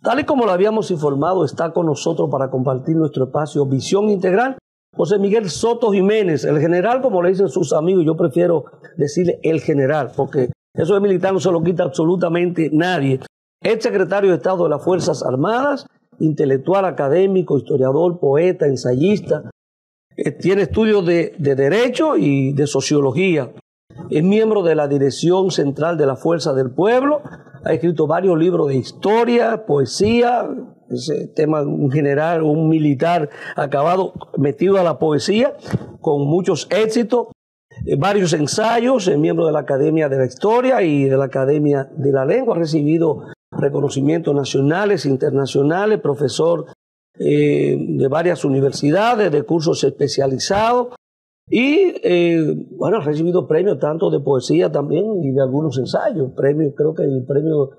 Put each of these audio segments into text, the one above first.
Tal y como lo habíamos informado, está con nosotros para compartir nuestro espacio Visión Integral José Miguel Soto Jiménez, el general, como le dicen sus amigos. Yo prefiero decirle el general, porque eso de militar no se lo quita absolutamente nadie. Es secretario de Estado de las Fuerzas Armadas, intelectual, académico, historiador, poeta, ensayista. Tiene estudios de Derecho y de Sociología. Es miembro de la Dirección Central de la Fuerza del Pueblo. Ha escrito varios libros de historia, poesía. Ese tema, un general, un militar acabado, metido a la poesía, con muchos éxitos. Varios ensayos. Es miembro de la Academia de la Historia y de la Academia de la Lengua. Ha recibido reconocimientos nacionales, internacionales, profesor de varias universidades, de cursos especializados, y bueno, ha recibido premios tanto de poesía también y de algunos ensayos, premios, creo que el premio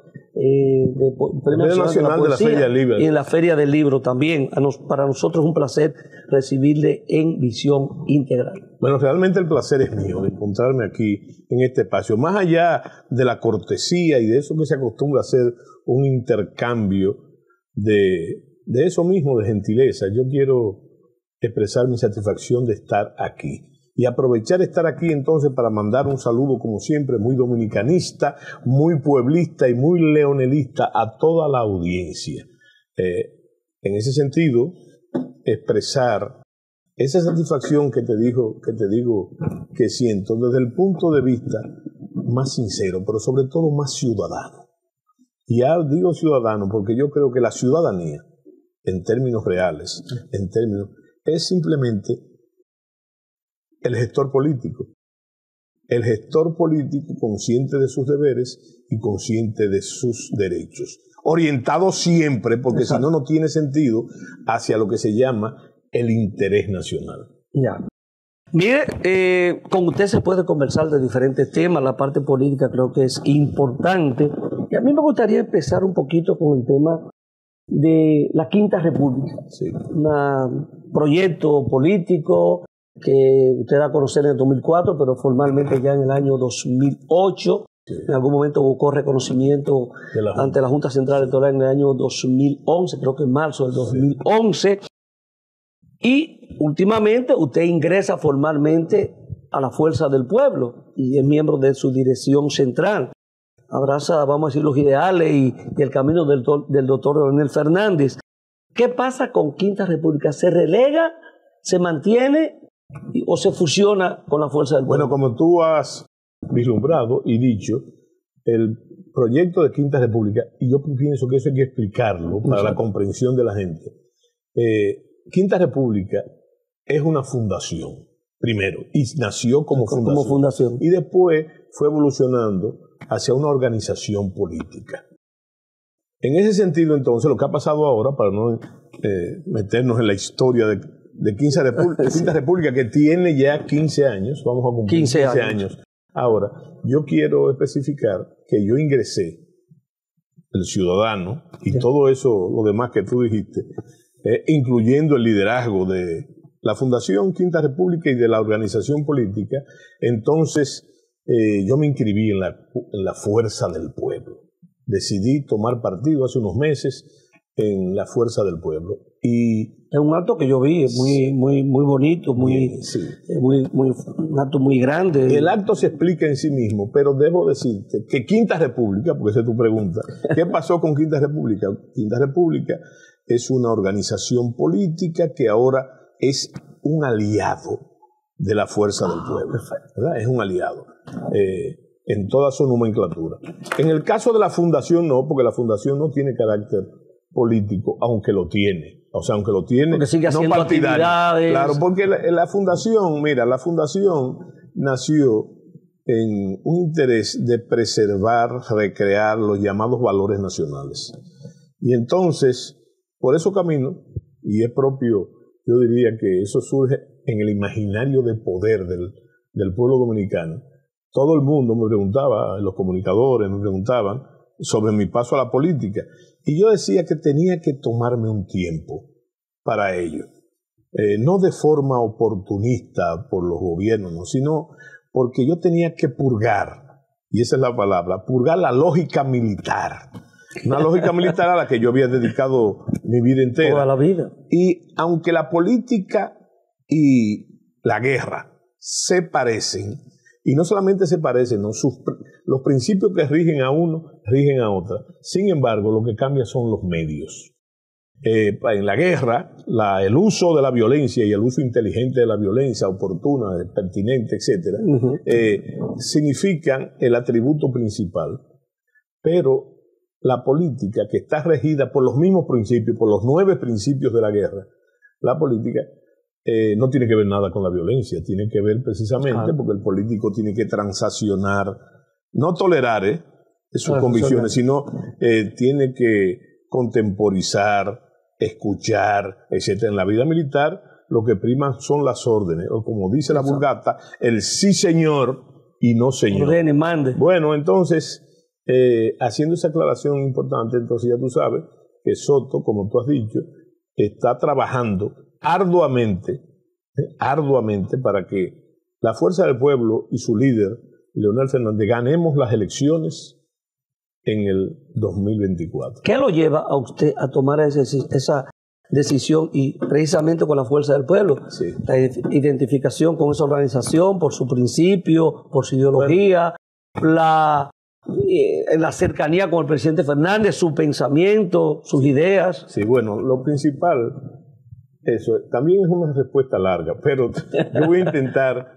nacional de la Feria del Libro, y en la Feria del Libro también. Para nosotros es un placer recibirle en Visión Integral. Bueno, realmente el placer es mío de encontrarme aquí en este espacio, más allá de la cortesía y de eso que se acostumbra a hacer un intercambio de eso mismo, de gentileza. Yo quiero expresar mi satisfacción de estar aquí y aprovechar estar aquí entonces para mandar un saludo, como siempre, muy dominicanista, muy pueblista y muy leonelista a toda la audiencia. En ese sentido, expresar esa satisfacción que te digo que siento desde el punto de vista más sincero, pero sobre todo más ciudadano. Y ya digo ciudadano porque yo creo que la ciudadanía, en términos reales, es simplemente el gestor político. El gestor político consciente de sus deberes y consciente de sus derechos. Orientado siempre, porque si no, no tiene sentido, hacia lo que se llama el interés nacional. Ya. Mire, con usted se puede conversar de diferentes temas. La parte política creo que es importante. Y a mí me gustaría empezar un poquito con el tema de la Quinta República. Sí. Un proyecto político que usted da a conocer en el 2004, pero formalmente ya en el año 2008. Sí. En algún momento buscó reconocimiento ante la Junta Central Electoral en el año 2011, creo que en marzo del 2011. Y últimamente usted ingresa formalmente a la Fuerza del Pueblo y es miembro de su dirección central. Abraza, vamos a decir, los ideales y el camino del doctor Leonel Fernández. ¿Qué pasa con Quinta República? ¿Se relega, se mantiene o se fusiona con la Fuerza del Pueblo? Bueno, como tú has vislumbrado y dicho, el proyecto de Quinta República, y yo pienso que eso hay que explicarlo para la comprensión de la gente. Quinta República es una fundación, primero, y nació como fundación. Y después fue evolucionando hacia una organización política. En ese sentido, entonces, lo que ha pasado ahora, para no meternos en la historia de Quinta República, que tiene ya 15 años, vamos a cumplir 15 años. Ahora, yo quiero especificar que yo ingresé, el ciudadano, y todo eso, lo demás que tú dijiste, incluyendo el liderazgo de la Fundación Quinta República y de la organización política. Entonces yo me inscribí en la Fuerza del Pueblo. Decidí tomar partido hace unos meses en la Fuerza del Pueblo. Y es un acto que yo vi, muy bonito, un acto muy grande. El acto se explica en sí mismo, pero debo decirte que Quinta República, porque esa es tu pregunta, ¿qué pasó con Quinta República? Quinta República es una organización política que ahora es un aliado de la Fuerza del Pueblo, ¿verdad? Es un aliado en toda su nomenclatura. En el caso de la fundación no, porque la fundación no tiene carácter político, aunque lo tiene. O sea, aunque lo tiene, porque sigue haciendo no partidario. Actividades. Claro, porque la fundación, mira, la fundación nació en un interés de preservar, recrear los llamados valores nacionales. Y entonces, por eso camino, y es propio, yo diría que eso surge en el imaginario de poder del pueblo dominicano. Todo el mundo me preguntaba, los comunicadores me preguntaban sobre mi paso a la política. Y yo decía que tenía que tomarme un tiempo para ello. No de forma oportunista por los gobiernos, no, sino porque yo tenía que purgar, y esa es la palabra, purgar la lógica militar. Una lógica militar a la que yo había dedicado mi vida entera. Toda la vida. Y aunque la política y la guerra se parecen, y no solamente se parecen, ¿no? Los principios que rigen a uno, rigen a otra. Sin embargo, lo que cambia son los medios. En la guerra, el uso de la violencia y el uso inteligente de la violencia, oportuna, pertinente, etcétera, significan el atributo principal. Pero la política, que está regida por los mismos principios, por los 9 principios de la guerra, la política no tiene que ver nada con la violencia, tiene que ver precisamente porque el político tiene que transaccionar, no tolerar sus convicciones, sino tiene que contemporizar, escuchar, etc. En la vida militar lo que priman son las órdenes, o como dice la Vulgata, el sí señor y no señor. Ordene, mande. Bueno, entonces, haciendo esa aclaración importante, entonces ya tú sabes que Soto, como tú has dicho, está trabajando arduamente para que la Fuerza del Pueblo y su líder, Leonel Fernández, ganemos las elecciones en el 2024. ¿Qué lo lleva a usted a tomar esa decisión y precisamente con la Fuerza del Pueblo? Sí. La identificación con esa organización, por su principio, por su ideología, la cercanía con el presidente Fernández, su pensamiento, sus ideas. Sí, bueno, lo principal, eso también es una respuesta larga, pero yo voy a intentar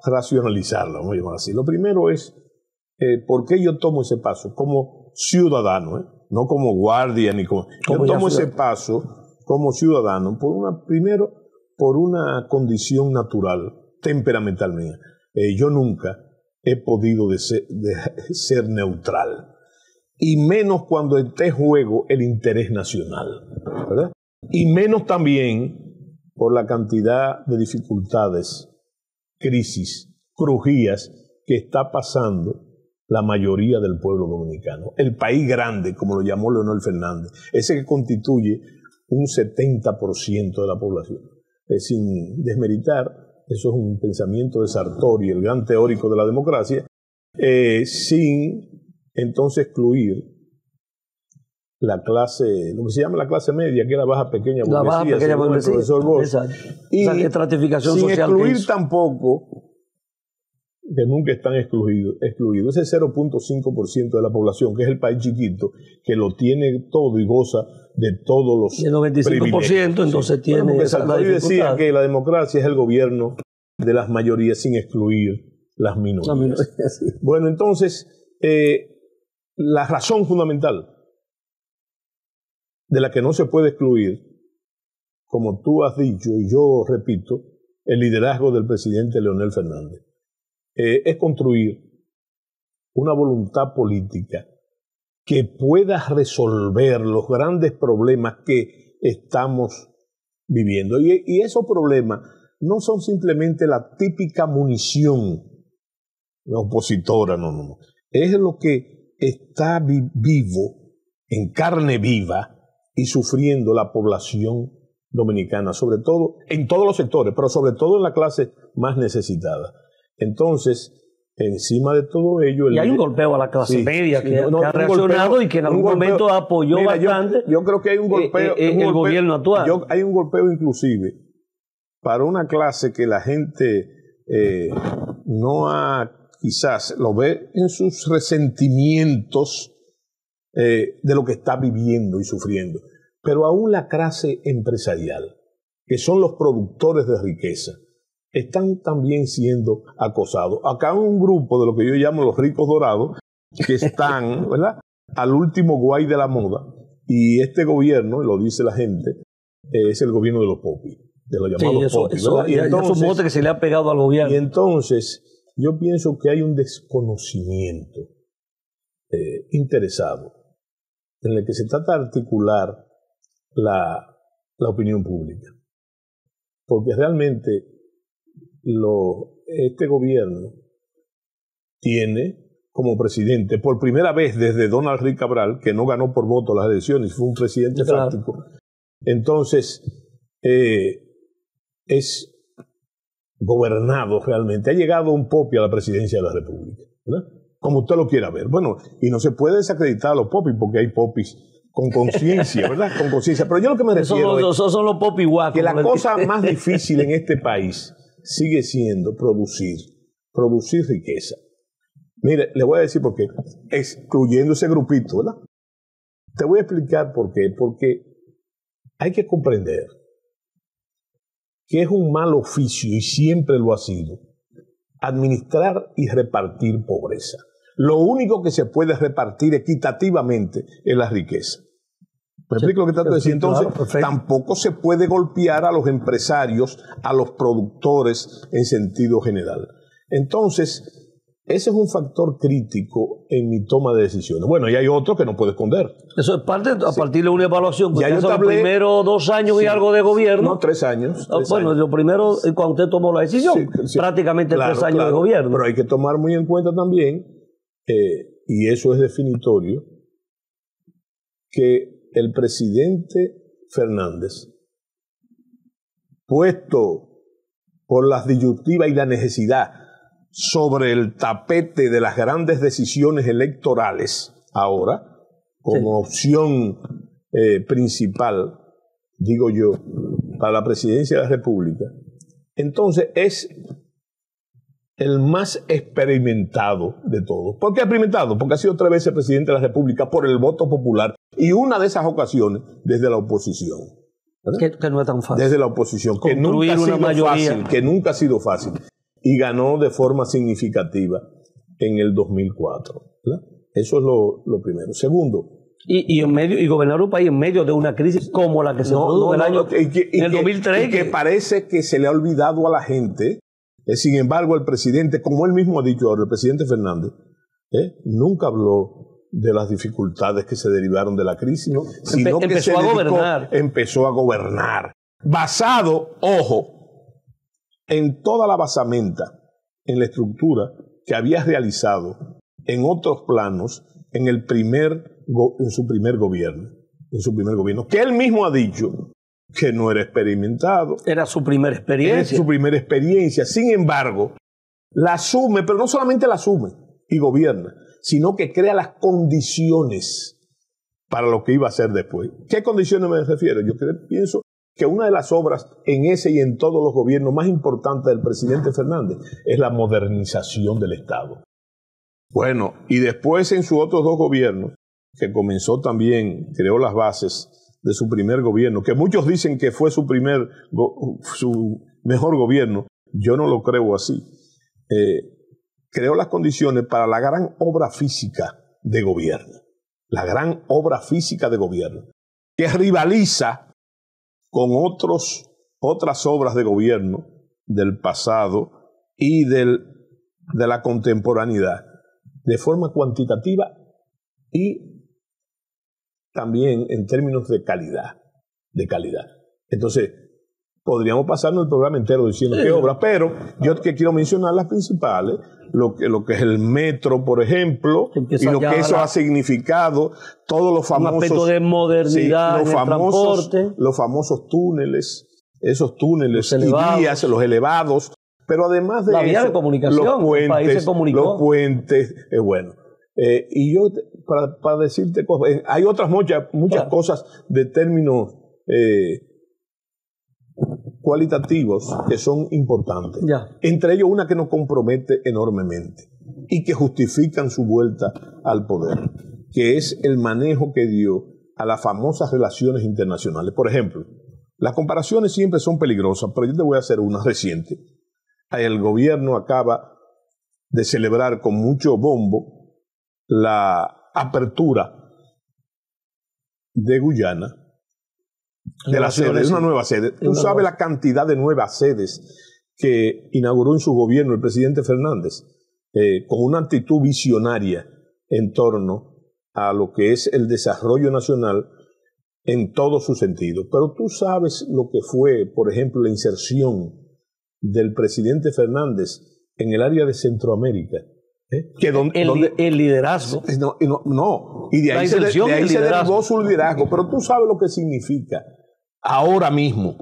racionalizarla, vamos a llamar así. Lo primero es, ¿por qué yo tomo ese paso? Como ciudadano, no como guardia, ni como... Yo tomo ese paso como ciudadano, primero, por una condición natural, temperamental mía. Yo nunca he podido ser neutral, y menos cuando esté en juego el interés nacional, ¿verdad? Y menos también por la cantidad de dificultades, crisis, crujías que está pasando la mayoría del pueblo dominicano. El país grande, como lo llamó Leonel Fernández, ese que constituye un 70% de la población. Sin desmeritar, eso es un pensamiento de Sartori, el gran teórico de la democracia, sin entonces excluir la clase, lo que se llama la clase media, que es la baja pequeña burguesía, la baja pequeña burguesía, el profesor Bosch. Y esa estratificación sin social excluir tampoco, que nunca están excluidos, ese 0.5% de la población, que es el país chiquito, que lo tiene todo y goza de todos los el 95%, entonces sí. tiene Bueno, esa Sartori dificultad. decía que la democracia es el gobierno de las mayorías sin excluir las minorías. Sí. Bueno, entonces, la razón fundamental de la que no se puede excluir, como tú has dicho y yo repito, el liderazgo del presidente Leonel Fernández, es construir una voluntad política que pueda resolver los grandes problemas que estamos viviendo. Y esos problemas no son simplemente la típica munición opositora, no. Es lo que está vivo, en carne viva, y sufriendo la población dominicana, sobre todo en todos los sectores, pero sobre todo en la clase más necesitada. Entonces, encima de todo ello... Y hay un golpeo a la clase media que ha reaccionado y que en algún momento apoyó bastante yo creo que hay un golpeo... el gobierno actual. Hay un golpeo inclusive para una clase que la gente no ha, quizás, lo ve en sus resentimientos de lo que está viviendo y sufriendo. Pero aún la clase empresarial, que son los productores de riqueza, están también siendo acosados. Acá hay un grupo de lo que yo llamo los ricos dorados, que están, ¿verdad?, al último guay de la moda, y este gobierno, lo dice la gente, es el gobierno de los popis, de los llamados popis. Y entonces, es un bote que se le ha pegado al gobierno. Y entonces, yo pienso que hay un desconocimiento interesado en el que se trata de articular la opinión pública. Porque realmente este gobierno tiene como presidente, por primera vez desde Donald Rick Cabral, que no ganó por voto las elecciones, fue un presidente fáctico, entonces es gobernado realmente, ha llegado un popio a la presidencia de la República, ¿verdad? como usted lo quiera ver. Bueno, y no se puede desacreditar a los popis porque hay popis con conciencia, ¿verdad? Con conciencia. Pero yo lo que me refiero esos son los popis guacos. Que la cosa más difícil en este país sigue siendo producir riqueza. Mire, le voy a decir por qué, excluyendo ese grupito, ¿verdad? Te voy a explicar por qué. Porque hay que comprender que es un mal oficio, y siempre lo ha sido, administrar y repartir pobreza. Lo único que se puede repartir equitativamente es la riqueza. ¿Me explico lo que trato de decir? Entonces, claro, tampoco se puede golpear a los empresarios, a los productores en sentido general. Entonces, ese es un factor crítico en mi toma de decisiones. Bueno, y hay otro que no puedo esconder. Eso es parte, a partir de una evaluación. Ya yo son los primeros 2 años y algo de gobierno. No, 3 años. Bueno, lo primero, cuando usted tomó la decisión, prácticamente claro, 3 años de gobierno. Pero hay que tomar muy en cuenta también, y eso es definitorio, que el presidente Fernández, puesto por las disyuntivas y la necesidad sobre el tapete de las grandes decisiones electorales ahora, como opción principal, digo yo, para la presidencia de la República, entonces es el más experimentado de todos. ¿Por qué experimentado? Porque ha sido 3 veces presidente de la República por el voto popular, y una de esas ocasiones desde la oposición. Que no es tan fácil. Desde la oposición, que nunca ha sido fácil. Y ganó de forma significativa en el 2004. ¿Verdad? Eso es lo primero. Segundo. Y gobernar un país en medio de una crisis como la que se produjo en el 2003. Y que parece que se le ha olvidado a la gente. Sin embargo, el presidente, como él mismo ha dicho ahora, el presidente Fernández, nunca habló de las dificultades que se derivaron de la crisis, ¿no? Sino que empezó a gobernar. Basado, ojo, en toda la basamenta, en la estructura que había realizado en otros planos en su primer gobierno, que él mismo ha dicho que no era experimentado. Era su primera experiencia. Era su primera experiencia. Sin embargo, la asume, pero no solamente la asume y gobierna, sino que crea las condiciones para lo que iba a hacer después. ¿Qué condiciones me refiero? Yo pienso que una de las obras en ese y en todos los gobiernos más importantes del presidente Fernández es la modernización del Estado. Bueno, y después en sus otros 2 gobiernos, que comenzó también, creó las bases de su primer gobierno, que muchos dicen que fue su mejor gobierno. Yo no lo creo así. Creó las condiciones para la gran obra física de gobierno. La gran obra física de gobierno, que rivaliza con otras obras de gobierno del pasado y de la contemporaneidad, de forma cuantitativa y también en términos de calidad. Entonces, podríamos pasarnos el programa entero diciendo qué obra, pero yo que quiero mencionar las principales, lo que es el metro, por ejemplo, y lo que eso ha significado, todos los famosos... Un aspecto de modernidad, transporte. Los famosos túneles, esos túneles y vías, los elevados, pero además de la vía de comunicación, los puentes, bueno. Y yo, para decirte cosas, hay otras muchas cosas de términos cualitativos que son importantes. Entre ellos una que nos compromete enormemente y que justifican su vuelta al poder, que es el manejo que dio a las famosas relaciones internacionales. Por ejemplo, las comparaciones siempre son peligrosas, pero yo te voy a hacer una reciente. El gobierno acaba de celebrar con mucho bombo la apertura de Guyana, de la sede, es una nueva sede. Tú sabes la cantidad de nuevas sedes que inauguró en su gobierno el presidente Fernández, con una actitud visionaria en torno a lo que es el desarrollo nacional en todo su sentido. Pero tú sabes lo que fue, por ejemplo, la inserción del presidente Fernández en el área de Centroamérica. El liderazgo. Y de ahí se derivó su liderazgo. Pero tú sabes lo que significa ahora mismo.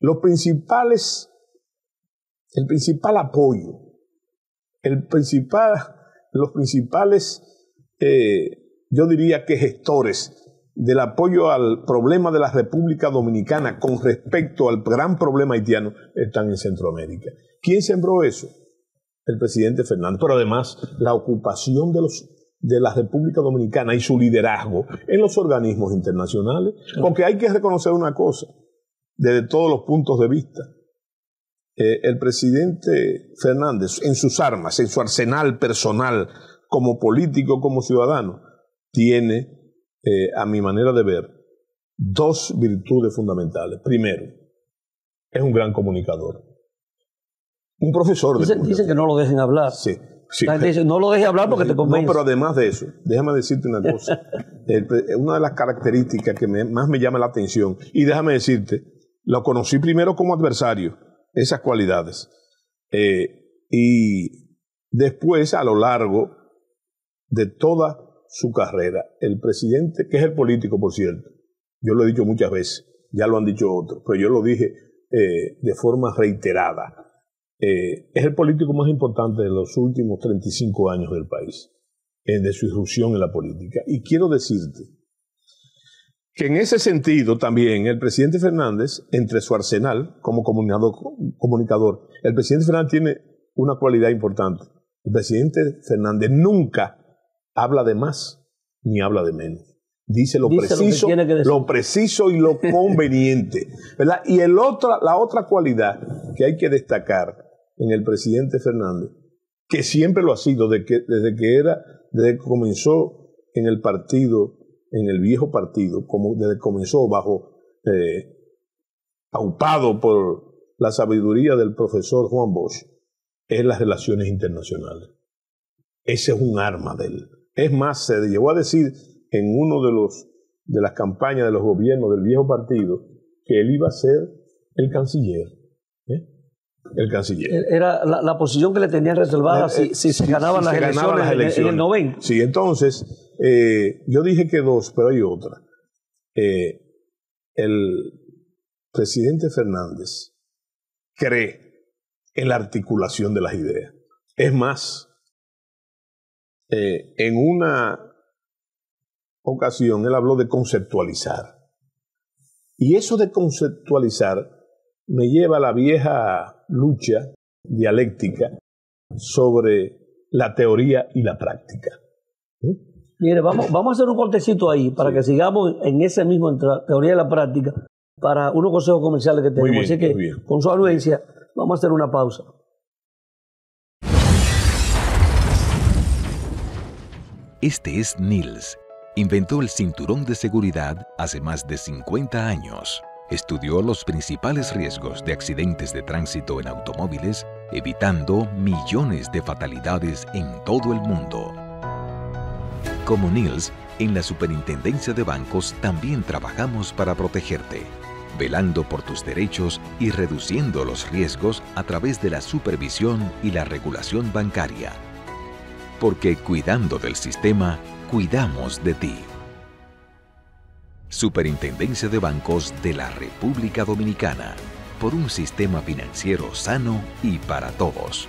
El principal apoyo, los principales, yo diría que gestores del apoyo al problema de la República Dominicana con respecto al gran problema haitiano están en Centroamérica. ¿Quién sembró eso? El presidente Fernández, pero además la ocupación de la República Dominicana y su liderazgo en los organismos internacionales, porque hay que reconocer una cosa, desde todos los puntos de vista. El presidente Fernández, en sus armas, en su arsenal personal, como político, como ciudadano, tiene, a mi manera de ver, dos virtudes fundamentales. Primero, es un gran comunicador. Un profesor de comunicación. Dicen que no lo dejen hablar. Sí. Sí. Dice, no lo dejes hablar porque te convence. No, pero además de eso, déjame decirte una cosa. Una de las características que más me llama la atención, y déjame decirte, lo conocí primero como adversario, esas cualidades. Y después, a lo largo de toda su carrera, el presidente, que es el político, por cierto, yo lo he dicho muchas veces, ya lo han dicho otros, pero yo lo dije de forma reiterada. Es el político más importante de los últimos 35 años del país, de su irrupción en la política. Y quiero decirte que en ese sentido también el presidente Fernández, entre su arsenal como comunicador, el presidente Fernández tiene una cualidad importante. El presidente Fernández nunca habla de más ni habla de menos. Dice lo preciso y lo conveniente, ¿verdad? Y la otra cualidad que hay que destacar en el presidente Fernández, que siempre lo ha sido desde que comenzó en el partido, en el viejo partido, desde que comenzó bajo, aupado por la sabiduría del profesor Juan Bosch, es las relaciones internacionales. Ese es un arma de él. Es más, se llegó a decir en uno de las campañas de los gobiernos del viejo partido que él iba a ser el canciller. El canciller. Era la posición que le tenían reservada si se ganaban las elecciones en el 90. Sí, entonces, yo dije que dos, pero hay otra. El presidente Fernández cree en la articulación de las ideas. Es más, en una ocasión él habló de conceptualizar. Y eso de conceptualizar me lleva a la vieja lucha dialéctica sobre la teoría y la práctica. Mire, vamos a hacer un cortecito ahí para que sigamos en ese mismo entre la teoría y la práctica para unos consejos comerciales que tenemos. Así que, con su anuencia, vamos a hacer una pausa. Este es Nils. Inventó el cinturón de seguridad hace más de 50 años. Estudió los principales riesgos de accidentes de tránsito en automóviles, evitando millones de fatalidades en todo el mundo. Como Nils, en la Superintendencia de Bancos también trabajamos para protegerte, velando por tus derechos y reduciendo los riesgos a través de la supervisión y la regulación bancaria. Porque cuidando del sistema, cuidamos de ti. Superintendencia de Bancos de la República Dominicana, por un sistema financiero sano y para todos.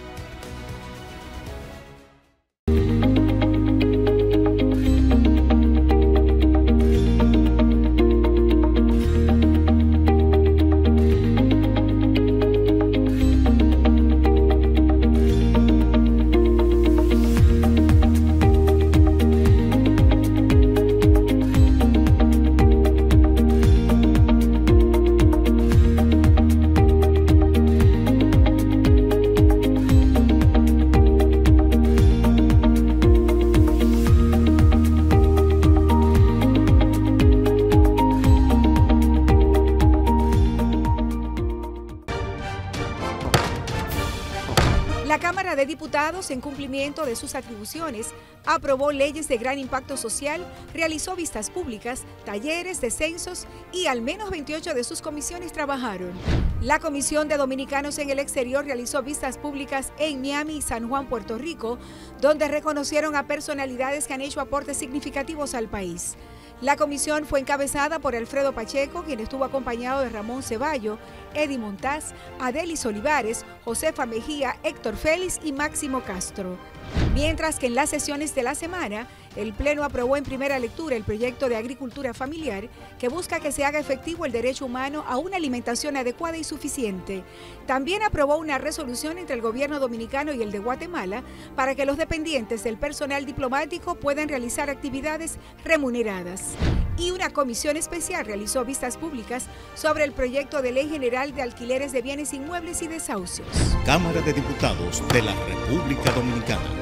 En cumplimiento de sus atribuciones, aprobó leyes de gran impacto social, realizó vistas públicas, talleres, descensos y al menos 28 de sus comisiones trabajaron. La Comisión de Dominicanos en el Exterior realizó vistas públicas en Miami y San Juan, Puerto Rico, donde reconocieron a personalidades que han hecho aportes significativos al país. La comisión fue encabezada por Alfredo Pacheco, quien estuvo acompañado de Ramón Ceballo, Eddie Montaz, Adelis Olivares, Josefa Mejía, Héctor Félix y Máximo Castro. Mientras que en las sesiones de la semana, el Pleno aprobó en primera lectura el proyecto de agricultura familiar que busca que se haga efectivo el derecho humano a una alimentación adecuada y suficiente. También aprobó una resolución entre el gobierno dominicano y el de Guatemala para que los dependientes del personal diplomático puedan realizar actividades remuneradas. Y una comisión especial realizó vistas públicas sobre el proyecto de Ley General de Alquileres de Bienes Inmuebles y Desahucios. Cámara de Diputados de la República Dominicana.